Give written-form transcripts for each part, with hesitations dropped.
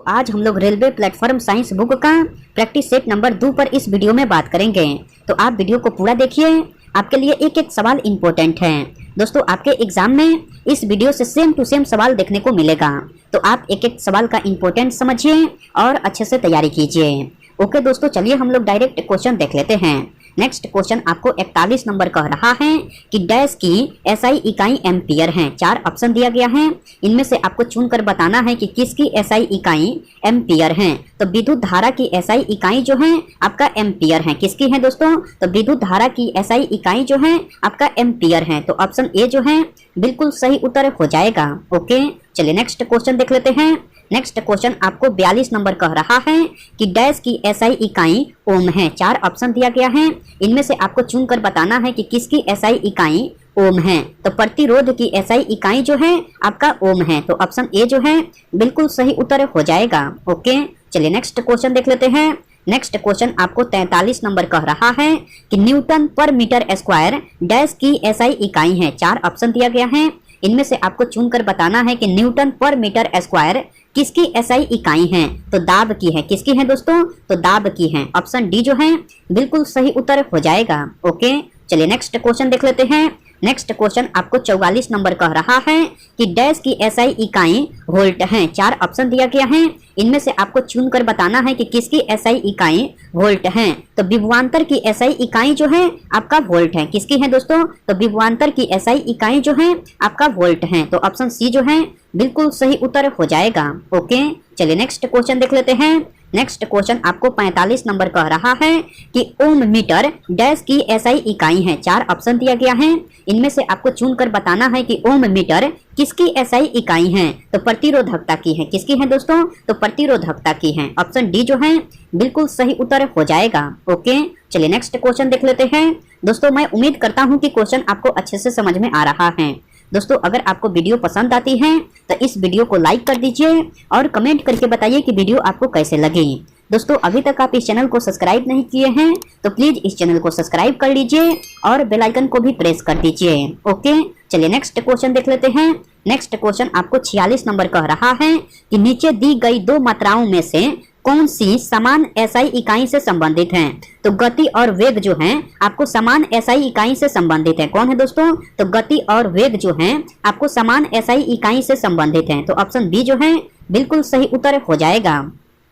आज हम लोग रेलवे प्लेटफॉर्म साइंस बुक का प्रैक्टिस सेट नंबर 2 पर इस वीडियो में बात करेंगे। तो आप वीडियो को पूरा देखिए, आपके लिए एक एक सवाल इम्पोर्टेंट है। दोस्तों आपके एग्जाम में इस वीडियो से सेम टू सेम सवाल देखने को मिलेगा, तो आप एक एक सवाल का इम्पोर्टेंट समझिए और अच्छे से तैयारी कीजिए। ओके दोस्तों, चलिए हम लोग डायरेक्ट क्वेश्चन देख लेते हैं। नेक्स्ट क्वेश्चन आपको 41 नंबर कह रहा है कि डैश की एसआई इकाई एम्पियर है। 4 ऑप्शन दिया गया है, इनमें से आपको चुनकर बताना है कि किसकी एसआई इकाई एम्पियर है। तो विद्युत धारा की एसआई इकाई जो है आपका एम्पियर है। किसकी है दोस्तों? तो विद्युत धारा की एसआई इकाई जो है आपका एम्पियर है। तो ऑप्शन ए जो है बिल्कुल सही उत्तर हो जाएगा। ओके, चलिए नेक्स्ट क्वेश्चन देख लेते हैं। नेक्स्ट क्वेश्चन आपको 42 नंबर कह रहा है कि डैश की एसआई इकाई ओम है। 4 ऑप्शन दिया गया है, इनमें से आपको चुनकर बताना है कि किसकी एसआई इकाई ओम है। तो प्रतिरोध की एसआई इकाई जो है आपका ओम है। तो ऑप्शन ए जो है बिल्कुल सही उत्तर हो जाएगा। ओके, चलिए नेक्स्ट क्वेश्चन देख लेते हैं। नेक्स्ट क्वेश्चन आपको 43 नंबर कह रहा है कि न्यूटन पर मीटर स्क्वायर डैश की एसआई इकाई है। 4 ऑप्शन दिया गया है, इनमें से आपको चुनकर बताना है कि न्यूटन पर मीटर स्क्वायर किसकी एसआई इकाई है। तो दाब की है। किसकी है दोस्तों? तो दाब की है। ऑप्शन डी जो है बिल्कुल सही उत्तर हो जाएगा। ओके, चलिए नेक्स्ट क्वेश्चन देख लेते हैं। नेक्स्ट क्वेश्चन आपको 44 नंबर कह रहा है कि डैश की एसआई इकाई वोल्ट है। 4 ऑप्शन दिया गया है, इनमें से आपको चुनकर बताना है कि किसकी एसआई इकाई वोल्ट है। तो विभवांतर की एसआई इकाई जो है आपका वोल्ट है। किसकी है दोस्तों? तो विभवांतर की एसआई इकाई जो है आपका वोल्ट है। तो ऑप्शन सी जो है बिल्कुल सही उत्तर हो जाएगा। ओके, चलिए नेक्स्ट क्वेश्चन देख लेते हैं। नेक्स्ट क्वेश्चन आपको 45 नंबर कह रहा है कि ओम मीटर डैश की एसआई इकाई है। 4 ऑप्शन दिया गया है, इनमें से आपको चुनकर बताना है कि ओम मीटर किसकी एसआई इकाई है। तो प्रतिरोधकता की है। किसकी है दोस्तों? तो प्रतिरोधकता की है। ऑप्शन डी जो है बिल्कुल सही उत्तर हो जाएगा। ओके, चलिए नेक्स्ट क्वेश्चन देख लेते हैं। दोस्तों मैं उम्मीद करता हूँ कि क्वेश्चन आपको अच्छे से समझ में आ रहा है। दोस्तों अगर आपको वीडियो पसंद आती है तो इस वीडियो को लाइक कर दीजिए और कमेंट करके बताइए कि वीडियो आपको कैसे लगी। दोस्तों अभी तक आप इस चैनल को सब्सक्राइब नहीं किए हैं तो प्लीज इस चैनल को सब्सक्राइब कर लीजिए और बेल आइकन को भी प्रेस कर दीजिए। ओके, चलिए नेक्स्ट क्वेश्चन देख लेते हैं। नेक्स्ट क्वेश्चन आपको 46 नंबर कह रहा है कि नीचे दी गई 2 मात्राओं में से कौन सी समान एसआई इकाई से संबंधित है। तो गति और वेग जो है आपको समान एसआई इकाई से संबंधित है। कौन है दोस्तों? तो गति और वेग जो है आपको समान एसआई इकाई से संबंधित है। तो ऑप्शन बी जो है बिल्कुल सही उत्तर हो जाएगा।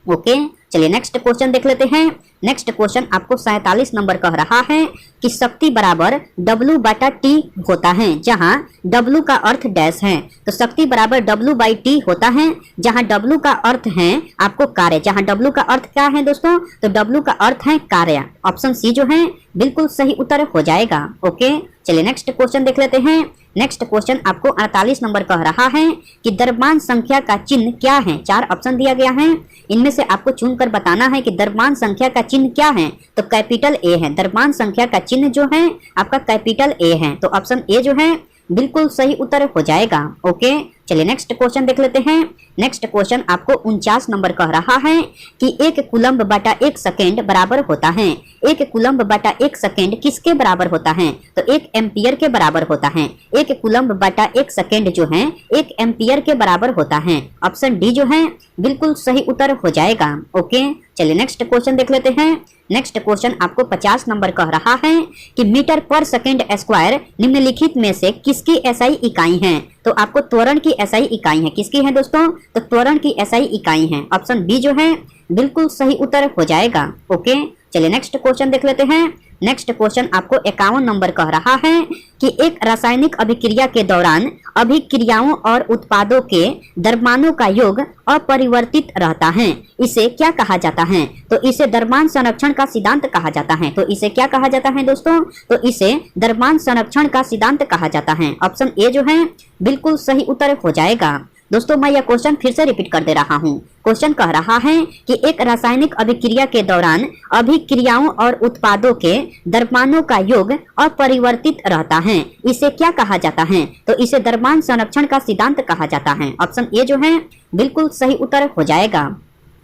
ओके, चलिए नेक्स्ट क्वेश्चन देख लेते हैं। नेक्स्ट क्वेश्चन आपको 47 नंबर कह रहा है कि शक्ति बराबर W/T होता है जहां W का अर्थ डैश है। तो शक्ति बराबर W/T होता है जहां W का अर्थ है आपको कार्य। जहां W का अर्थ क्या है दोस्तों? तो W का अर्थ है कार्य। ऑप्शन सी जो है बिल्कुल सही उत्तर हो जाएगा। ओके, चलिए नेक्स्ट क्वेश्चन देख लेते हैं। नेक्स्ट क्वेश्चन आपको 48 नंबर कह रहा है कि द्रव्यमान संख्या का चिन्ह क्या है। 4 ऑप्शन दिया गया है, इनमें से आपको चुनकर बताना है कि द्रव्यमान संख्या का चिन्ह क्या है। तो कैपिटल ए है। द्रव्यमान संख्या का चिन्ह जो है आपका कैपिटल ए है। तो ऑप्शन ए जो है बिल्कुल सही उत्तर हो जाएगा। ओके, चलिए नेक्स्ट क्वेश्चन देख लेते हैं। नेक्स्ट क्वेश्चन आपको 49 नंबर कह रहा है कि 1 कूलम्ब बटा 1 सेकेंड बराबर होता है। 1 कूलम्ब बटा 1 सेकेंड किसके बराबर होता है? तो 1 एम्पियर के बराबर होता है। 1 कूलम्ब बटा 1 सेकेंड जो है 1 एम्पियर के बराबर होता है। ऑप्शन डी जो है बिल्कुल सही उत्तर हो जाएगा। ओके, चलिए नेक्स्ट क्वेश्चन देख लेते हैं। नेक्स्ट क्वेश्चन आपको 50 नंबर कह रहा है कि मीटर पर सेकेंड स्क्वायर निम्नलिखित में से किसकी एसआई इकाई है। तो आपको त्वरण की एसआई इकाई है। किसकी है दोस्तों? तो त्वरण की एसआई इकाई है। ऑप्शन बी जो है बिल्कुल सही उत्तर हो जाएगा। ओके, चलिए नेक्स्ट क्वेश्चन देख लेते हैं। नेक्स्ट क्वेश्चन आपको 51 नंबर कह रहा है कि एक रासायनिक अभिक्रिया के दौरान अभिक्रियाओं और उत्पादों के द्रव्यमानों का योग अपरिवर्तित रहता है। इसे क्या कहा जाता है? तो इसे द्रव्यमान संरक्षण का सिद्धांत कहा जाता है। तो इसे क्या कहा जाता है दोस्तों? तो इसे द्रव्यमान संरक्षण का सिद्धांत कहा जाता है। ऑप्शन ए जो है बिल्कुल सही उत्तर हो जाएगा। दोस्तों मैं यह क्वेश्चन फिर से रिपीट कर दे रहा हूँ। क्वेश्चन कह रहा है कि एक रासायनिक अभिक्रिया के दौरान अभिक्रियाओं और उत्पादों के द्रव्यमानों का योग अपरिवर्तित रहता है। इसे क्या कहा जाता है? तो इसे द्रव्यमान संरक्षण का सिद्धांत कहा जाता है। ऑप्शन ए जो है बिल्कुल सही उत्तर हो जाएगा।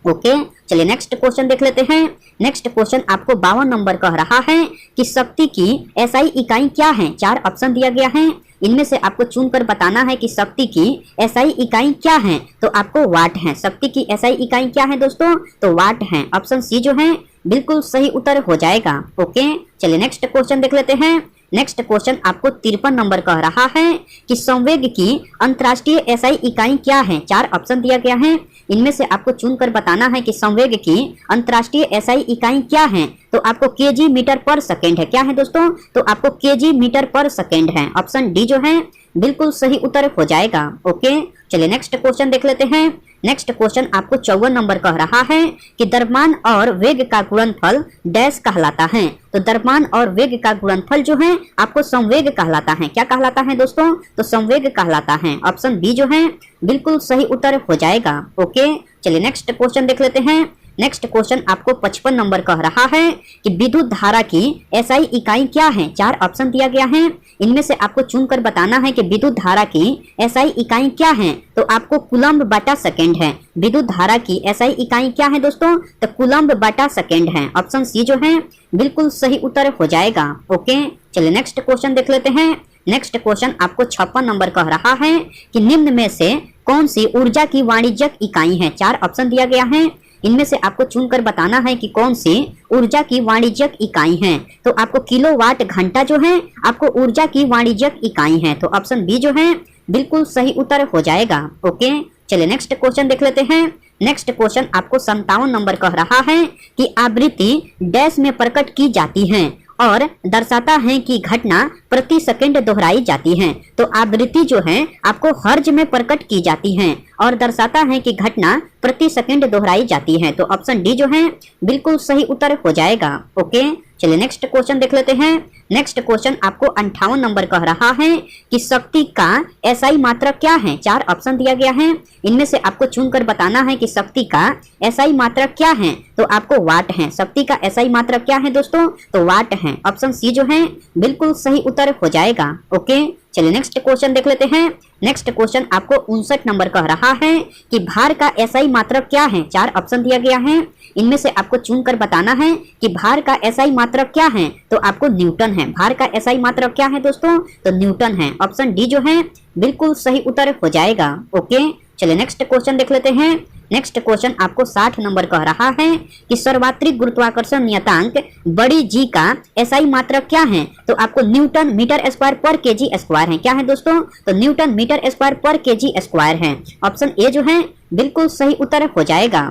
ओके, चलिए नेक्स्ट क्वेश्चन देख लेते हैं। नेक्स्ट क्वेश्चन आपको 52 नंबर कह रहा है कि शक्ति की एसआई इकाई क्या है। 4 ऑप्शन दिया गया है, इनमें से आपको चुनकर बताना है कि शक्ति की एसआई इकाई क्या है, तो आपको वाट है। शक्ति की एसआई इकाई क्या है दोस्तों, तो वाट है। ऑप्शन सी जो है बिल्कुल सही उत्तर हो जाएगा। ओके, चलिए नेक्स्ट क्वेश्चन देख लेते हैं। नेक्स्ट क्वेश्चन आपको 53 नंबर कह रहा है कि संवेग की अंतर्राष्ट्रीय एसआई इकाई क्या है। 4 ऑप्शन दिया गया है, इनमें से आपको चुनकर बताना है कि संवेग की अंतर्राष्ट्रीय एसआई इकाई क्या है, तो आपको केजी मीटर पर सेकेंड है। क्या है दोस्तों, तो आपको केजी मीटर पर सेकेंड है। ऑप्शन डी जो है बिल्कुल सही उत्तर हो जाएगा। ओके, चलिए नेक्स्ट क्वेश्चन देख लेते हैं। नेक्स्ट क्वेश्चन आपको 54 नंबर कह रहा है कि द्रव्यमान और वेग का गुणनफल डैश कहलाता है। तो द्रव्यमान और वेग का गुणनफल जो है आपको संवेग कहलाता है। क्या कहलाता है दोस्तों, तो संवेग कहलाता है। ऑप्शन बी जो है बिल्कुल सही उत्तर हो जाएगा। ओके, चलिए नेक्स्ट क्वेश्चन देख लेते हैं। नेक्स्ट क्वेश्चन आपको 55 नंबर कह रहा है कि विद्युत धारा की एसआई इकाई क्या है। 4 ऑप्शन दिया गया है, इनमें से आपको चुनकर बताना है कि विद्युत धारा की एसआई इकाई क्या है, तो आपको कूलम्ब बटा सेकेंड है। विद्युत धारा की एसआई इकाई क्या है दोस्तों, तो कूलम्ब बटा सेकेंड है। ऑप्शन सी जो है बिल्कुल सही उत्तर हो जाएगा। ओके, चलिए नेक्स्ट क्वेश्चन देख लेते हैं। नेक्स्ट क्वेश्चन आपको 56 नंबर कह रहा है कि निम्न में से कौन सी ऊर्जा की वाणिज्यिक इकाई है। 4 ऑप्शन दिया गया है, इनमें से आपको चुनकर बताना है कि कौन सी ऊर्जा की वाणिज्यिक इकाई है, तो आपको किलोवाट घंटा जो है आपको ऊर्जा की वाणिज्यिक इकाई है। तो ऑप्शन बी जो है बिल्कुल सही उत्तर हो जाएगा। ओके, चलिए नेक्स्ट क्वेश्चन देख लेते हैं। नेक्स्ट क्वेश्चन आपको 57 नंबर कह रहा है कि आवृत्ति डैश में प्रकट की जाती है और दर्शाता है कि घटना प्रति सेकंड दोहराई जाती है। तो आवृत्ति जो है आपको हर्ज में प्रकट की जाती है और दर्शाता है कि घटना प्रति सेकंड दोहराई जाती है। तो ऑप्शन डी जो है बिल्कुल सही उत्तर हो जाएगा। ओके, चलिए नेक्स्ट क्वेश्चन देख लेते हैं। नेक्स्ट क्वेश्चन आपको 58 नंबर कह रहा है कि शक्ति का एसआई मात्रक क्या है। 4 ऑप्शन दिया गया है, इनमें से आपको चुनकर बताना है कि शक्ति का एसआई मात्रक क्या है, तो आपको वाट है। शक्ति का एसआई मात्रक क्या है दोस्तों, तो वाट है। ऑप्शन सी जो है बिल्कुल सही उत्तर हो जाएगा। ओके, चलिए नेक्स्ट क्वेश्चन देख लेते हैं। नेक्स्ट क्वेश्चन आपको 59 नंबर कह रहा है कि भार का एसआई मात्रक क्या है। 4 ऑप्शन दिया गया है, इनमें से आपको चुनकर बताना है कि भार का एसआई मात्रक क्या है, तो आपको न्यूटन है। भार का एसआई मात्रक क्या है दोस्तों, तो न्यूटन है। ऑप्शन डी जो है बिल्कुल सही उत्तर हो जाएगा। ओके, चलिए नेक्स्ट क्वेश्चन देख लेते हैं। नेक्स्ट क्वेश्चन आपको 60 नंबर कह रहा है कि सर्वात्रिक गुरुत्वाकर्षण नियतांक बड़ी जी का एसआई मात्रक क्या है, तो आपको न्यूटन मीटर स्क्वायर पर केजी स्क्वायर है। क्या है दोस्तों, तो न्यूटन मीटर स्क्वायर पर केजी स्क्वायर है। ऑप्शन ए जो है बिल्कुल सही उत्तर हो जाएगा।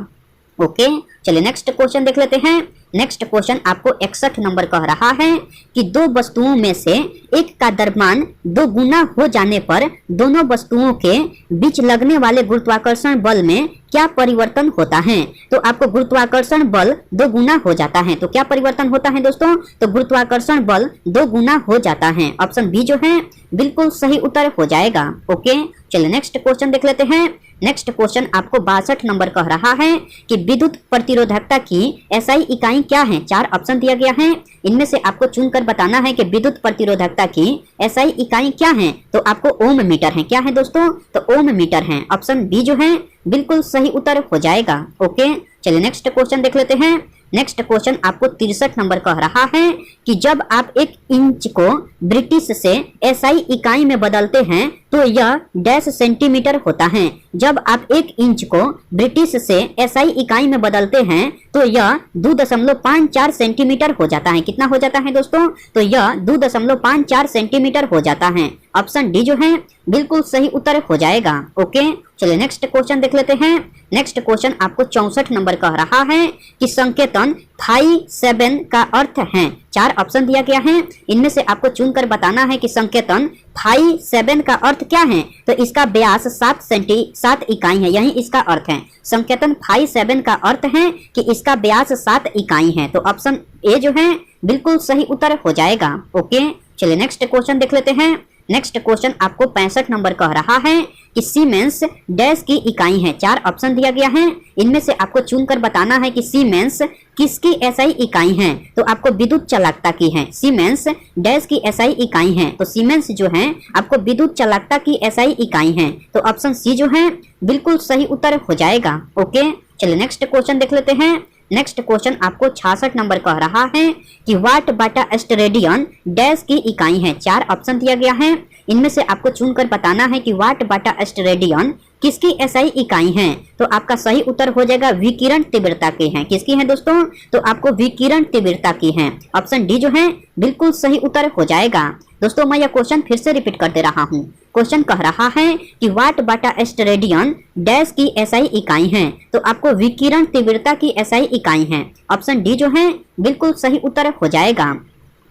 ओके, चलिए नेक्स्ट क्वेश्चन देख लेते हैं। नेक्स्ट क्वेश्चन आपको 61 नंबर कह रहा है कि दो वस्तुओं में से एक का द्रव्यमान 2 गुना हो जाने पर दोनों वस्तुओं के बीच लगने वाले गुरुत्वाकर्षण बल में क्या परिवर्तन होता है, तो आपको गुरुत्वाकर्षण बल 2 गुना हो जाता है। तो क्या परिवर्तन होता है दोस्तों, तो गुरुत्वाकर्षण बल 2 गुना हो जाता है। ऑप्शन बी जो है बिल्कुल सही उत्तर हो जाएगा। ओके, चलिए नेक्स्ट क्वेश्चन देख लेते हैं। नेक्स्ट क्वेश्चन आपको 62 नंबर कह रहा है कि विद्युत प्रतिरोधकता की एसआई इकाई क्या है। 4 ऑप्शन दिया गया है, इनमें से आपको चुनकर बताना है कि विद्युत प्रतिरोधकता की एसआई इकाई क्या है, तो आपको ओम मीटर है। क्या है दोस्तों, तो ओम मीटर है। ऑप्शन बी जो है बिल्कुल सही उत्तर हो जाएगा। ओके, चलिए नेक्स्ट क्वेश्चन देख लेते हैं। नेक्स्ट क्वेश्चन आपको 63 नंबर कह रहा है कि जब आप 1 इंच को ब्रिटिश से एसआई इकाई में बदलते हैं तो यह डैश सेंटीमीटर होता है। जब आप 1 इंच को ब्रिटिश से एसआई इकाई में बदलते हैं तो यह 2.54 सेंटीमीटर हो जाता है। कितना हो जाता है दोस्तों, तो यह 2.54 सेंटीमीटर हो जाता है। ऑप्शन डी जो है बिल्कुल सही उत्तर हो जाएगा। ओके, चलिए नेक्स्ट क्वेश्चन देख लेते हैं। नेक्स्ट क्वेश्चन आपको 64 नंबर कह रहा है कि संकेतन फाई 7 का अर्थ है। 4 ऑप्शन दिया गया है, इनमें से आपको चुनकर बताना है कि संकेतन फाई 7 का अर्थ क्या है, तो इसका व्यास 7 इकाई है, यही इसका अर्थ है। संकेतन फाई 7 का अर्थ है कि इसका व्यास 7 इकाई है। तो ऑप्शन ए जो है बिल्कुल सही उत्तर हो जाएगा। ओके, चलिए नेक्स्ट क्वेश्चन देख लेते हैं। नेक्स्ट क्वेश्चन आपको 65 नंबर कह रहा है कि सीमेंस डैश की इकाई है। 4 ऑप्शन दिया गया है, इनमें से आपको चुनकर बताना है कि सीमेंस किसकी एसआई इकाई है, तो आपको विद्युत चालकता की है। सीमेंस डैश की एसआई इकाई है, तो सीमेंस जो है आपको विद्युत चालकता की एसआई इकाई है। तो ऑप्शन सी जो है बिल्कुल सही उत्तर हो जाएगा। ओके, चलिए नेक्स्ट क्वेश्चन देख लेते हैं। नेक्स्ट क्वेश्चन आपको 66 नंबर कह रहा है कि वाट बटा स्टेरेडियन डैश की इकाई है। 4 ऑप्शन दिया गया है, इनमें से आपको चुनकर बताना है कि वाट बटा स्टेरेडियन किसकी एसआई इकाई है। तो आपका सही उत्तर हो जाएगा विकिरण तीव्रता की है। किसकी है दोस्तों? तो आपको विकिरण तीव्रता की है। ऑप्शन डी जो है बिल्कुल सही उत्तर हो जाएगा। दोस्तों मैं यह क्वेश्चन फिर से रिपीट कर दे रहा हूँ। क्वेश्चन कह रहा है कि वाट बटा स्टेरेडियन डैश की एसआई इकाई है। तो आपको विकिरण तीव्रता की एसआई इकाई है। ऑप्शन डी जो है बिल्कुल सही उत्तर हो जाएगा।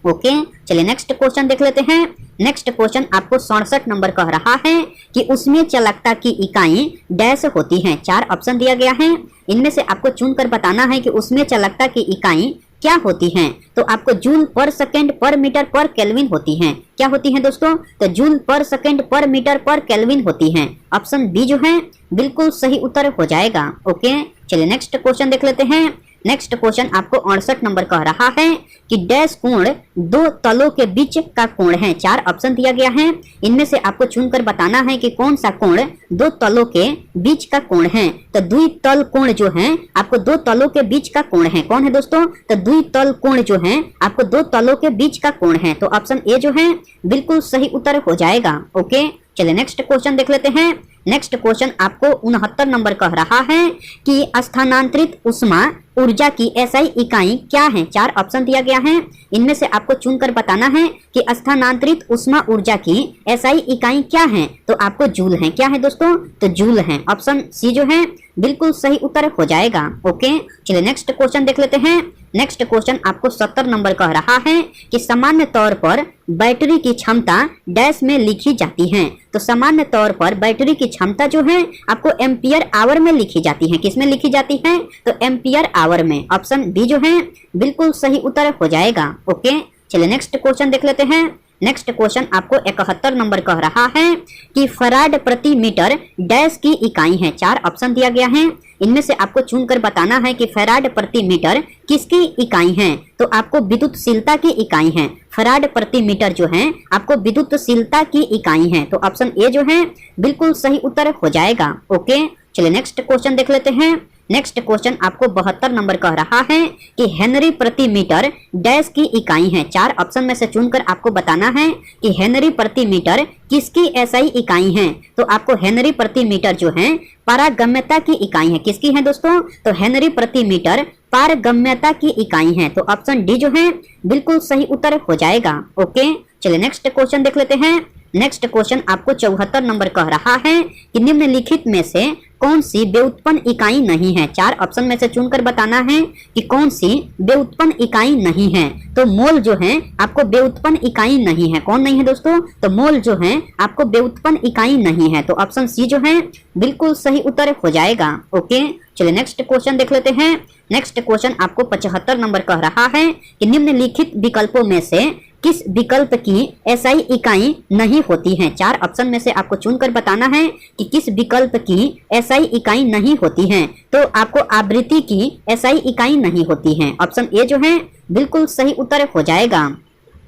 ओके चलिए नेक्स्ट क्वेश्चन देख लेते हैं। नेक्स्ट क्वेश्चन आपको 67 नंबर कह रहा है कि उसमें चालकता की इकाई डैश होती है। 4 ऑप्शन दिया गया है, इनमें से आपको चुनकर बताना है कि उसमें चालकता की इकाई क्या होती हैं। तो आपको जूल पर सेकेंड पर मीटर पर केल्विन होती हैं। क्या होती हैं दोस्तों? तो जूल पर सेकेंड पर मीटर पर केल्विन होती हैं। ऑप्शन बी जो है बिल्कुल सही उत्तर हो जाएगा। ओके चलिए नेक्स्ट क्वेश्चन देख लेते हैं। नेक्स्ट क्वेश्चन आपको 68 नंबर कह रहा है कि डैश कोण दो तलों के बीच का कोण है। 4 ऑप्शन दिया गया है, इनमें से आपको चुनकर बताना है कि कौन सा कोण दो तलों के बीच का कोण है। तो द्वितल कोण जो है आपको दो तलों के बीच का कोण है। कौन है दोस्तों? तो द्वितल कोण जो है आपको दो तलों के बीच का कोण है। तो ऑप्शन ए जो है बिल्कुल सही उत्तर हो जाएगा। ओके चलिए नेक्स्ट क्वेश्चन देख लेते हैं। नेक्स्ट क्वेश्चन आपको 69 नंबर कह रहा है कि स्थानांतरित ऊष्मा ऊर्जा की एसआई इकाई क्या है। 4 ऑप्शन दिया गया है, इनमें से आपको चुनकर बताना है कि स्थानांतरित ऊष्मा ऊर्जा की एसआई इकाई क्या है। तो आपको जूल है। क्या है दोस्तों? तो जूल है। ऑप्शन सी जो है बिल्कुल सही उत्तर हो जाएगा। ओके चलिए नेक्स्ट क्वेश्चन देख लेते हैं। नेक्स्ट क्वेश्चन आपको 70 नंबर कह रहा है कि सामान्य तौर पर बैटरी की क्षमता डैश में लिखी जाती है। तो सामान्य तौर पर बैटरी की क्षमता जो है आपको एम्पियर आवर में लिखी जाती है। किस में लिखी जाती है? तो एम्पियर आवर में। ऑप्शन बी जो है बिल्कुल सही उत्तर हो जाएगा। ओके चलिए नेक्स्ट क्वेश्चन देख लेते हैं। नेक्स्ट क्वेश्चन आपको 71 नंबर कह रहा है कि फराड प्रति मीटर डैश की इकाई है। 4 ऑप्शन दिया गया है, इनमें से आपको चुनकर बताना है कि फराड प्रति मीटर किसकी इकाई है। तो आपको विद्युतशीलता की इकाई है। फराड प्रति मीटर जो है आपको विद्युतशीलता की इकाई है। तो ऑप्शन ए जो है बिल्कुल सही उत्तर हो जाएगा। ओके चलिए नेक्स्ट क्वेश्चन देख लेते हैं। नेक्स्ट क्वेश्चन आपको 72 नंबर कह रहा है कि हेनरी प्रति मीटर डैश की इकाई है। 4 ऑप्शन में से चुनकर आपको बताना है कि हेनरी प्रति मीटर किसकी एसआई इकाई है। तो आपको हेनरी प्रति मीटर जो है पारगम्यता की इकाई है। किसकी है दोस्तों? तो हेनरी प्रति मीटर पारगम्यता की इकाई है। तो ऑप्शन डी जो है बिल्कुल सही उत्तर हो जाएगा। ओके चलिए नेक्स्ट क्वेश्चन देख लेते हैं। नेक्स्ट क्वेश्चन आपको 74 नंबर कह रहा है कि निम्नलिखित में से कौन सी व्युत्पन्न इकाई नहीं है। 4 ऑप्शन में से चुनकर बताना है कि कौन सी व्युत्पन्न इकाई नहीं है। तो मोल जो है आपको व्युत्पन्न इकाई नहीं है। कौन नहीं है दोस्तों? तो मोल जो है आपको व्युत्पन्न इकाई नहीं है। तो ऑप्शन सी जो है बिल्कुल सही उत्तर हो जाएगा। ओके चलिए नेक्स्ट क्वेश्चन देख लेते हैं। नेक्स्ट क्वेश्चन आपको 75 नंबर कह रहा है कि निम्नलिखित विकल्पों में से किस विकल्प की एसआई इकाई नहीं होती है। 4 ऑप्शन में से आपको चुनकर बताना है कि किस विकल्प की एसआई इकाई नहीं होती है। तो आपको आवृत्ति की एसआई इकाई नहीं होती है। ऑप्शन ए जो है बिल्कुल सही उत्तर हो जाएगा।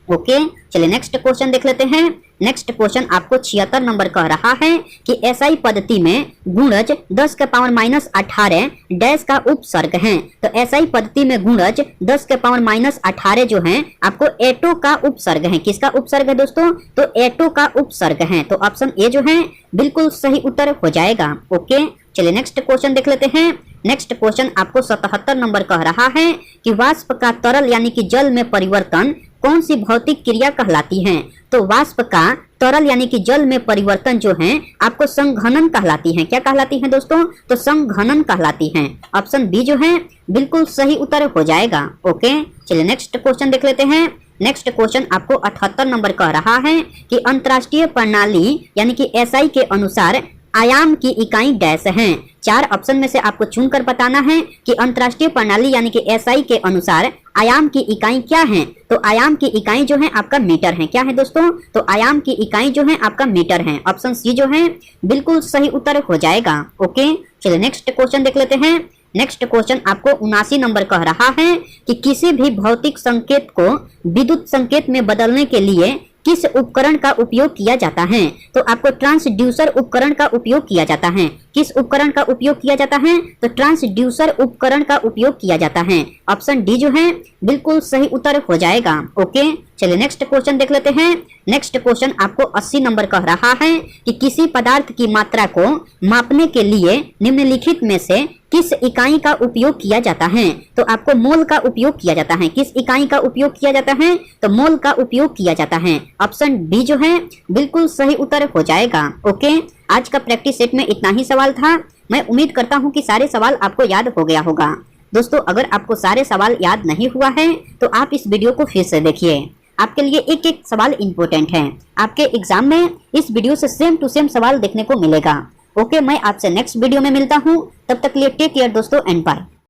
ओके चलिए नेक्स्ट क्वेश्चन देख लेते हैं। नेक्स्ट क्वेश्चन आपको 76 नंबर कह रहा है कि एसआई पद्धति में गुणज 10 के पावर माइनस 18 डैश का उपसर्ग है। तो एसआई पद्धति में गुणज 10 के पावर माइनस 18 जो है आपको एटो का उपसर्ग है। किसका उपसर्ग है दोस्तों? तो एटो का उपसर्ग है। तो ऑप्शन ए जो है बिल्कुल सही उत्तर हो जाएगा। ओके चलिए नेक्स्ट क्वेश्चन देख लेते हैं। नेक्स्ट क्वेश्चन आपको 77 नंबर कह रहा है कि वाष्प का तरल यानी कि जल में परिवर्तन कौन सी भौतिक क्रिया कहलाती है। तो वाष्प का तरल यानी कि जल में परिवर्तन जो है आपको संघनन कहलाती है। क्या कहलाती है दोस्तों? तो संघनन कहलाती है। ऑप्शन बी जो है बिल्कुल सही उत्तर हो जाएगा। ओके चलिए नेक्स्ट क्वेश्चन देख लेते हैं। नेक्स्ट क्वेश्चन आपको 78 नंबर कह रहा है कि अंतरराष्ट्रीय प्रणाली यानी कि एसआई के अनुसार आयाम की इकाई डैश है। 4 ऑप्शन में से आपको चुनकर बताना है कि अंतरराष्ट्रीय प्रणाली यानी कि एसआई के अनुसार आयाम की इकाई क्या है। तो आयाम की इकाई जो है आपका मीटर है। क्या है दोस्तों? तो आयाम की इकाई जो है आपका मीटर है। ऑप्शन सी जो है बिल्कुल सही उत्तर हो जाएगा। ओके चलिए नेक्स्ट क्वेश्चन देख लेते हैं। नेक्स्ट क्वेश्चन आपको 79 नंबर कह रहा है कि किसी भी भौतिक संकेत को विद्युत संकेत में बदलने के लिए किस उपकरण का उपयोग किया जाता है? तो आपको ट्रांसड्यूसर उपकरण का उपयोग किया जाता है। किस उपकरण का उपयोग किया जाता है? तो ट्रांसड्यूसर उपकरण का उपयोग किया जाता है। ऑप्शन डी जो है बिल्कुल सही उत्तर हो जाएगा। ओके, चलिए नेक्स्ट क्वेश्चन देख लेते हैं। नेक्स्ट क्वेश्चन आपको 80 नंबर कह रहा है कि किसी पदार्थ की मात्रा को मापने के लिए निम्नलिखित में से किस इकाई का उपयोग किया जाता है? तो आपको मोल का उपयोग किया जाता है। किस इकाई का उपयोग किया जाता है? तो मोल का उपयोग किया जाता है। ऑप्शन डी जो है बिल्कुल सही उत्तर हो जाएगा। ओके, आज का प्रैक्टिस सेट में इतना ही सवाल था। मैं उम्मीद करता हूँ कि सारे सवाल आपको याद हो गया होगा। दोस्तों, अगर आपको सारे सवाल याद नहीं हुआ है तो आप इस वीडियो को फिर से देखिए। आपके लिए एक एक सवाल इम्पोर्टेंट है। आपके एग्जाम में इस वीडियो से सेम टू सेम सवाल देखने को मिलेगा। ओके, मैं आपसे नेक्स्ट वीडियो में मिलता हूँ। तब तक के लिए टेक केयर दोस्तों एंड बाय।